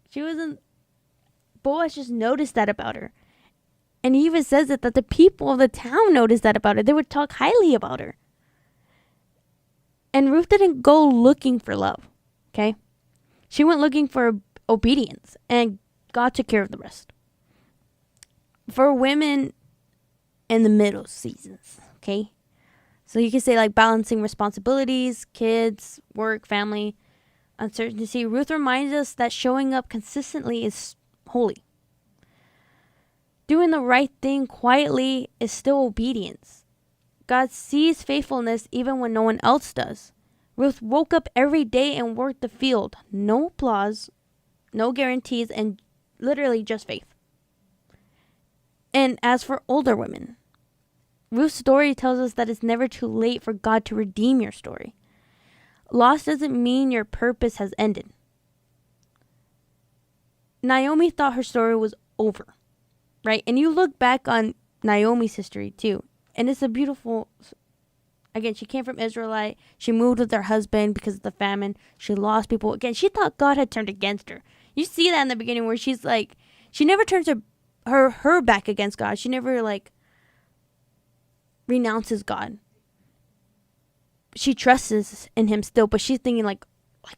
She wasn't... Boaz just noticed that about her. And he even says that the people of the town noticed that about her. They would talk highly about her. And Ruth didn't go looking for love. Okay? She went looking for obedience, and God took care of the rest. For women in the middle seasons, okay? So you can say like balancing responsibilities, kids, work, family, uncertainty. Ruth reminds us that showing up consistently is holy. Doing the right thing quietly is still obedience. God sees faithfulness even when no one else does. Ruth woke up every day and worked the field. No applause, no guarantees, and literally just faith. And as for older women, Ruth's story tells us that it's never too late for God to redeem your story. Loss doesn't mean your purpose has ended. Naomi thought her story was over, right? And you look back on Naomi's history too, and it's a beautiful. Again, she came from Israelite. She moved with her husband because of the famine. She lost people. Again, she thought God had turned against her. You see that in the beginning where she's like, she never turns her back against God. She never like renounces God. She trusts in him still, but she's thinking like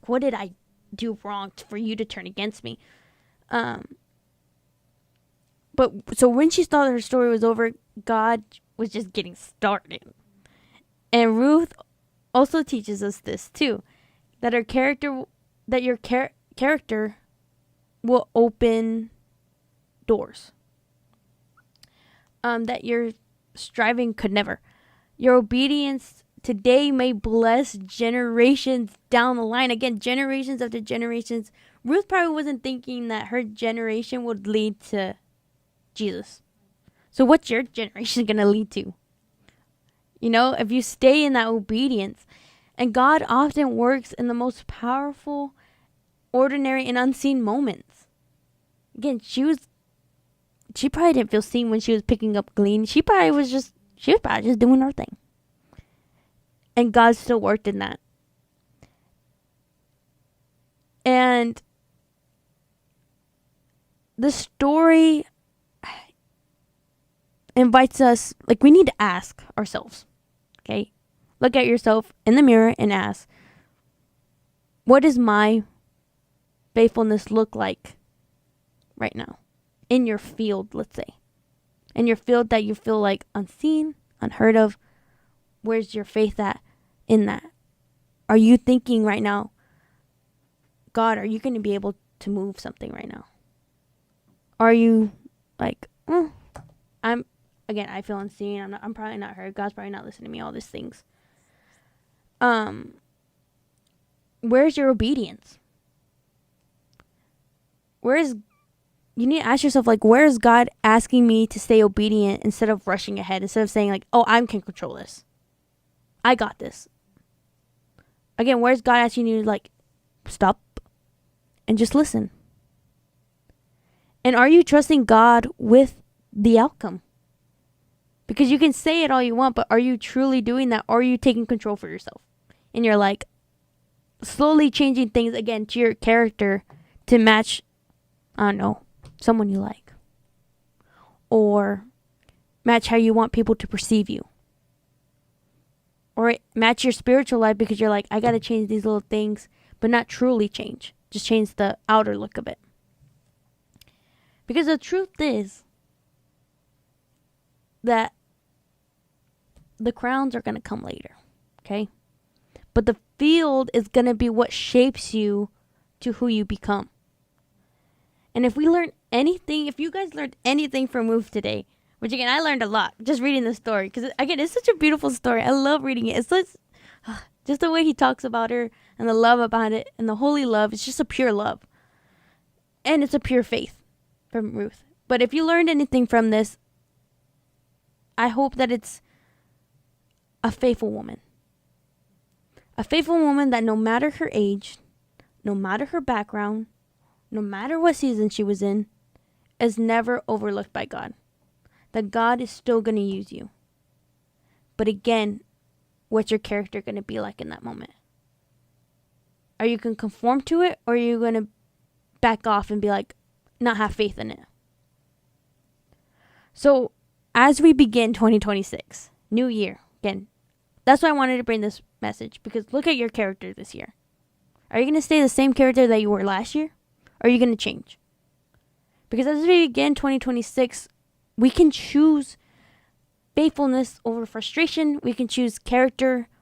what did I do wrong for you to turn against me? But so when she thought her story was over, God was just getting started. And Ruth also teaches us this too, that your character will open doors that your striving could never. Your obedience today may bless generations down the line. Again, generations after generations. Ruth probably wasn't thinking that her generation would lead to Jesus. So what's your generation going to lead to? You know, if you stay in that obedience. And God often works in the most powerful, ordinary, and unseen moments. Again, she probably didn't feel seen when she was picking up glean. She was probably just doing her thing. And God still worked in that. And the story invites us, like, we need to ask ourselves, okay? Look at yourself in the mirror and ask, what does my faithfulness look like right now? In your field, let's say. In your field that you feel like unseen, unheard of. Where's your faith at in that? Are you thinking right now, God, are you going to be able to move something right now? Are you like, I feel unseen. I'm probably not heard. God's probably not listening to me. All these things. Where's your obedience? You need to ask yourself, like, where is God asking me to stay obedient instead of rushing ahead, instead of saying, like, oh, I can control this. I got this. Again, where's God asking you to, like, stop and just listen? And are you trusting God with the outcome? Because you can say it all you want, but are you truly doing that? Or are you taking control for yourself? And you're, like, slowly changing things, again, to your character to match, I don't know, someone you like, or match how you want people to perceive you, or match your spiritual life because you're like, I gotta change these little things, but not truly change, just change the outer look of it. Because the truth is that the crowns are gonna come later, okay? But the field is gonna be what shapes you to who you become. And if you guys learned anything from Ruth today, which again, I learned a lot just reading the story. Because again, it's such a beautiful story. I love reading it. It's just the way he talks about her and the love about it and the holy love. It's just a pure love. And it's a pure faith from Ruth. But if you learned anything from this, I hope that it's a faithful woman. A faithful woman that no matter her age, no matter her background, no matter what season she was in, is never overlooked by God. That God is still going to use you. But again, what's your character going to be like in that moment? Are you going to conform to it, or are you going to back off and be like, not have faith in it? So, as we begin 2026, new year, again, that's why I wanted to bring this message, because look at your character this year. Are you going to stay the same character that you were last year? Or are you going to change? Because as we begin 2026, we can choose faithfulness over frustration. We can choose character